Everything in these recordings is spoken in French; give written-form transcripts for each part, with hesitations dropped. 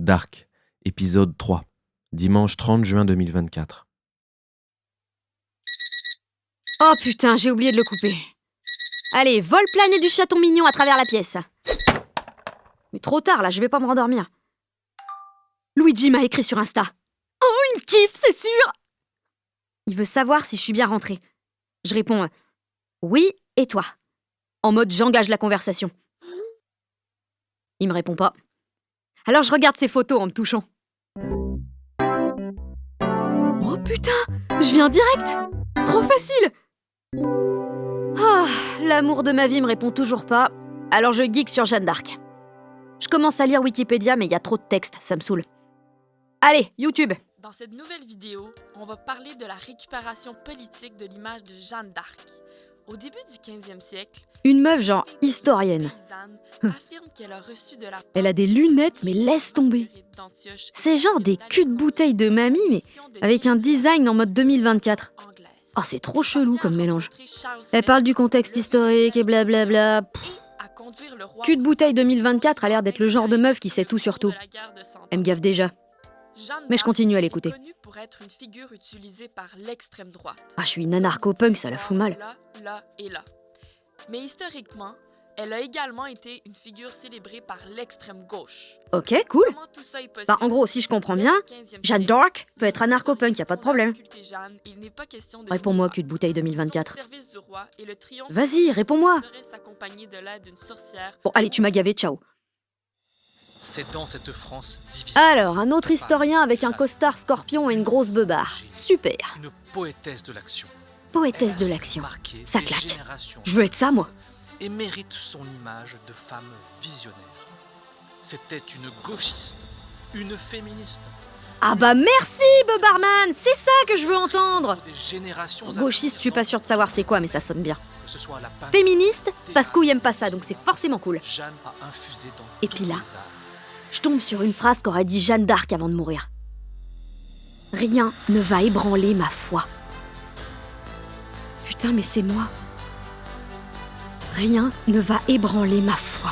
Dark, épisode 3, dimanche 30 juin 2024. Oh putain, j'ai oublié de le couper. Allez, vol plané du chaton mignon à travers la pièce. Mais trop tard là, je vais pas me rendormir. Luigi m'a écrit sur Insta. Oh, il me kiffe, c'est sûr. Il veut savoir si je suis bien rentrée. Je réponds oui, et toi? En mode j'engage la conversation. Il me répond pas. Alors je regarde ses photos en me touchant. Oh putain, je viens direct. Trop facile. Ah, l'amour de ma vie me répond toujours pas, alors je geek sur Jeanne d'Arc. Je commence à lire Wikipédia, mais il y a trop de texte, ça me saoule. Allez, YouTube. Dans cette nouvelle vidéo, on va parler de la récupération politique de l'image de Jeanne d'Arc. Au début du 15e siècle, Une meuf genre historienne. affirme qu'elle a reçu de la Elle a des lunettes, mais laisse tomber. C'est genre des culs de bouteille de mamie, mais avec un design en mode 2024. Oh, c'est trop chelou comme mélange. Elle parle du contexte historique et blablabla. Cul de bouteille 2024 a l'air d'être le genre de meuf qui sait tout sur tout. Elle me gaffe déjà. Mais je continue à l'écouter. Ah, je suis une anarcho-punk, ça la fout mal. Là et là. Mais historiquement, elle a également été une figure célébrée par l'extrême gauche. Ok, cool. Comment tout ça est possible? Bah, en gros, si je comprends bien, Jeanne d'Arc peut être anarcho-punk, y a pas de problème. Réponds-moi, cul de bouteille 2024. Vas-y, réponds-moi. Bon, allez, tu m'as gavé, ciao. C'est dans cette France divisée. Alors, un autre historien avec un costard scorpion et une grosse beubare. Super. Une poétesse de l'action. Poétesse de Elle a su l'action. marquer Ça des claque. générations Je veux être ça, moi. et mérite son image de femme visionnaire. C'était une gauchiste, une féministe. Ah bah merci, Beubarman. C'est ça que je veux entendre. Pour des générations Gauchiste, je suis pas sûre de savoir c'est quoi, mais ça sonne bien. que ce soit à la peinture, Féministe, parce qu'Ou aime pas ça, donc c'est forcément cool. Jeanne a infusé dans Et toutes puis là, les arts. Je tombe sur une phrase qu'aurait dit Jeanne d'Arc avant de mourir. Rien ne va ébranler ma foi. Putain, mais c'est moi. Rien ne va ébranler ma foi.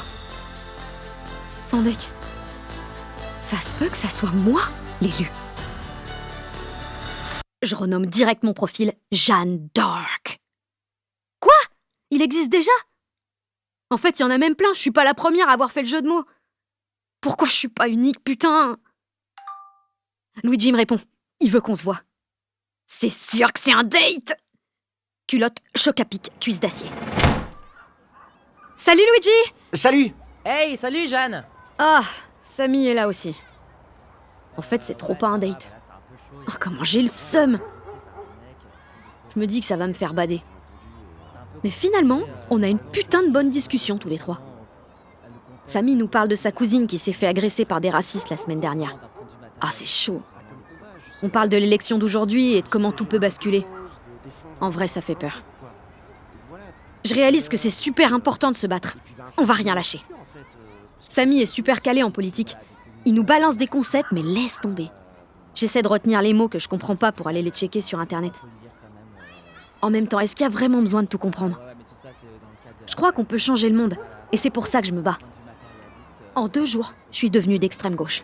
Sandek, ça se peut que ça soit moi, l'élu. Je renomme direct mon profil Jeanne d'Arc. Quoi? Il existe déjà? En fait, il y en a même plein, je suis pas la première à avoir fait le jeu de mots. Pourquoi je suis pas unique, putain? Luigi me répond. Il veut qu'on se voit. C'est sûr que c'est un date! Culotte, choc à pic, cuisse d'acier. Salut Luigi! Salut! Hey, salut Jeanne! Ah, Samy est là aussi. En fait, c'est trop pas un date. Oh, comment j'ai le seum! Je me dis que ça va me faire bader. Mais finalement, on a une putain de bonne discussion tous les trois. Samy nous parle de sa cousine qui s'est fait agresser par des racistes la semaine dernière. Ah, c'est chaud. On parle de l'élection d'aujourd'hui et de comment tout peut basculer. En vrai, ça fait peur. Je réalise que c'est super important de se battre. On va rien lâcher. Samy est super calé en politique. Il nous balance des concepts, mais laisse tomber. J'essaie de retenir les mots que je comprends pas pour aller les checker sur Internet. En même temps, est-ce qu'il y a vraiment besoin de tout comprendre? Je crois qu'on peut changer le monde, et c'est pour ça que je me bats. En 2 jours, je suis devenue d'extrême gauche.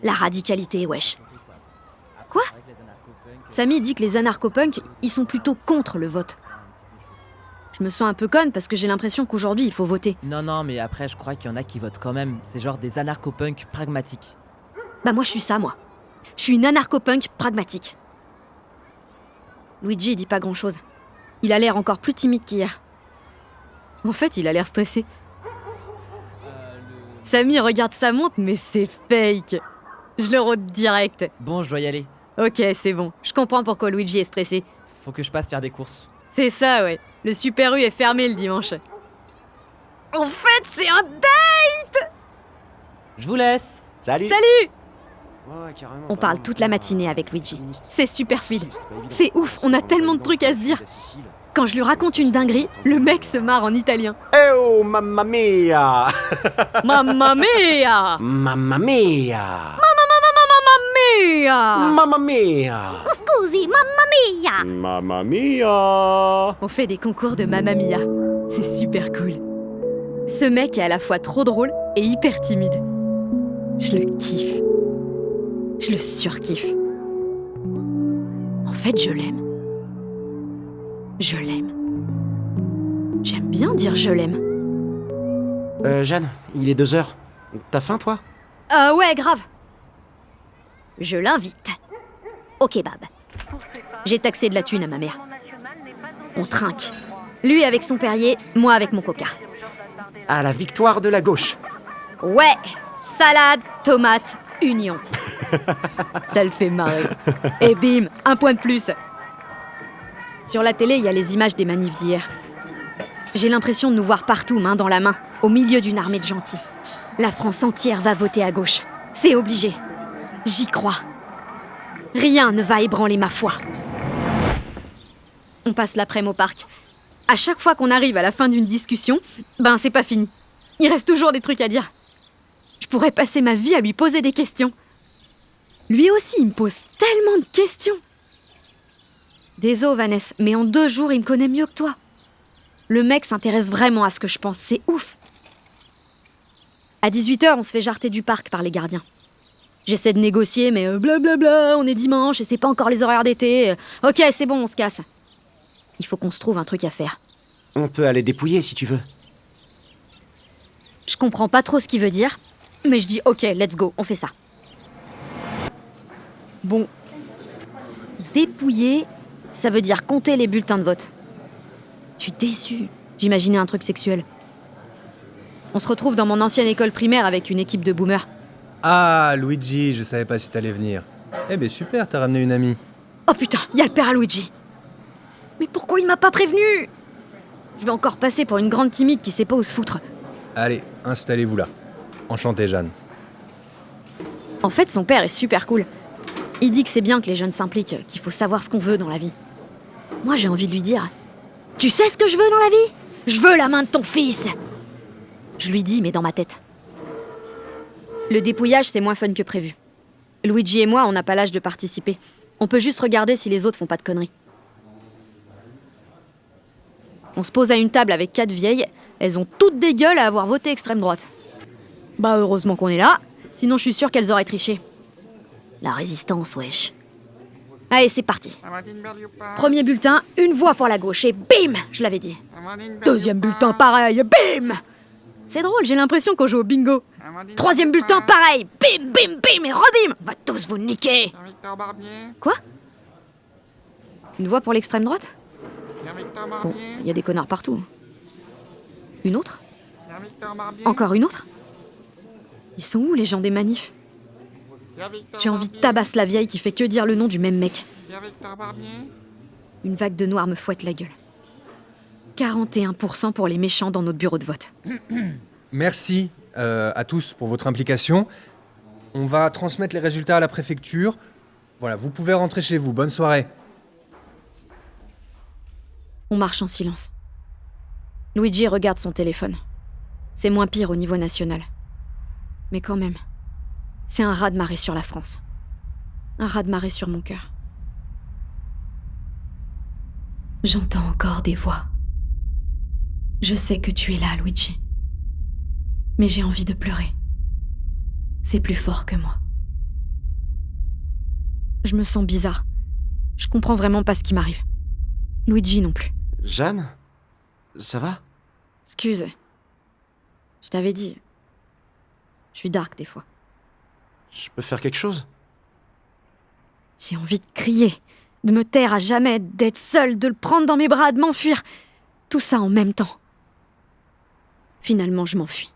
La radicalité, wesh. Quoi? Samy dit que les anarcho-punks, ils sont plutôt contre le vote. Je me sens un peu conne parce que j'ai l'impression qu'aujourd'hui, il faut voter. Non, mais après, je crois qu'il y en a qui votent quand même. C'est genre des anarcho-punks pragmatiques. Bah moi, je suis ça, moi. Je suis une anarcho-punk pragmatique. Luigi, il dit pas grand-chose. Il a l'air encore plus timide qu'hier. En fait, il a l'air stressé. Samy regarde sa montre, mais c'est fake. Je le rôde direct. Bon, je dois y aller. Ok, c'est bon. Je comprends pourquoi Luigi est stressé. Faut que je passe faire des courses. C'est ça, ouais. Le Super U est fermé le dimanche. En fait, c'est un date! Je vous laisse! Salut! Salut! Ouais, carrément, On parle toute la matinée avec Luigi. C'est super fluide. C'est ouf, on a tellement de trucs à se dire. Quand je lui raconte une dinguerie, le mec se marre en italien. Eh oh, mamma mia! Mamma mia! Mamma mia! Mia! Mamma mia! Scusi, mamma mia! Mamma mia! On fait des concours de Mamma Mia. C'est super cool. Ce mec est à la fois trop drôle et hyper timide. Je le kiffe. Je le surkiffe. En fait, je l'aime. Je l'aime. J'aime bien dire je l'aime. Jeanne, il est 2 heures. T'as faim, toi? Ouais, grave. Je l'invite. Au kebab. J'ai taxé de la thune à ma mère. On trinque. Lui avec son Perrier, moi avec mon Coca. À la victoire de la gauche. Ouais, salade, tomate, union. Ça le fait marrer. Et bim, un point de plus. Sur la télé, il y a les images des manifs d'hier. J'ai l'impression de nous voir partout, main dans la main, au milieu d'une armée de gentils. La France entière va voter à gauche. C'est obligé. J'y crois. Rien ne va ébranler ma foi. On passe l'après-midi au parc. À chaque fois qu'on arrive à la fin d'une discussion, c'est pas fini. Il reste toujours des trucs à dire. Je pourrais passer ma vie à lui poser des questions. Lui aussi, il me pose tellement de questions. Désolé, Vanessa, mais en 2 jours, il me connaît mieux que toi. Le mec s'intéresse vraiment à ce que je pense, c'est ouf. À 18h, on se fait jarter du parc par les gardiens. J'essaie de négocier, mais blablabla, on est dimanche et c'est pas encore les horaires d'été. Ok, c'est bon, on se casse. Il faut qu'on se trouve un truc à faire. On peut aller dépouiller si tu veux. Je comprends pas trop ce qu'il veut dire, mais je dis ok, let's go, on fait ça. Bon. Dépouiller, ça veut dire compter les bulletins de vote. Je suis déçue. J'imaginais un truc sexuel. On se retrouve dans mon ancienne école primaire avec une équipe de boomers. Ah, Luigi, je savais pas si t'allais venir. Eh ben super, t'as ramené une amie. Oh putain, y a le père à Luigi. Mais pourquoi il m'a pas prévenu? Je vais encore passer pour une grande timide qui sait pas où se foutre. Allez, installez-vous là. Enchanté, Jeanne. En fait, son père est super cool. Il dit que c'est bien que les jeunes s'impliquent, qu'il faut savoir ce qu'on veut dans la vie. Moi, j'ai envie de lui dire « Tu sais ce que je veux dans la vie? Je veux la main de ton fils !» Je lui dis, mais dans ma tête. Le dépouillage, c'est moins fun que prévu. Luigi et moi, on n'a pas l'âge de participer. On peut juste regarder si les autres font pas de conneries. On se pose à une table avec 4 vieilles. Elles ont toutes des gueules à avoir voté extrême droite. Heureusement qu'on est là. Sinon, je suis sûre qu'elles auraient triché. La résistance, wesh. Allez, c'est parti. Premier bulletin, une voix pour la gauche et bim, je l'avais dit. Deuxième bulletin, pareil, bim. C'est drôle, j'ai l'impression qu'on joue au bingo. Troisième bulletin, pareil, bim, bim, bim et rebim. On va tous vous niquer. Quoi? Une voix pour l'extrême droite? Bon, il y a des connards partout. Une autre? Encore une autre? Ils sont où les gens des manifs? J'ai envie de tabasser la vieille qui fait que dire le nom du même mec. Une vague de noir me fouette la gueule. 41% pour les méchants dans notre bureau de vote. Merci à tous pour votre implication. On va transmettre les résultats à la préfecture. Voilà, vous pouvez rentrer chez vous. Bonne soirée. On marche en silence. Luigi regarde son téléphone. C'est moins pire au niveau national. Mais quand même, c'est un raz-de-marée sur la France. Un raz-de-marée sur mon cœur. J'entends encore des voix. Je sais que tu es là, Luigi. Mais j'ai envie de pleurer. C'est plus fort que moi. Je me sens bizarre. Je comprends vraiment pas ce qui m'arrive. Luigi non plus. Jeanne? Ça va? Excuse. Je t'avais dit. Je suis dark des fois. Je peux faire quelque chose? J'ai envie de crier, de me taire à jamais, d'être seule, de le prendre dans mes bras, de m'enfuir. Tout ça en même temps. Finalement, je m'enfuis.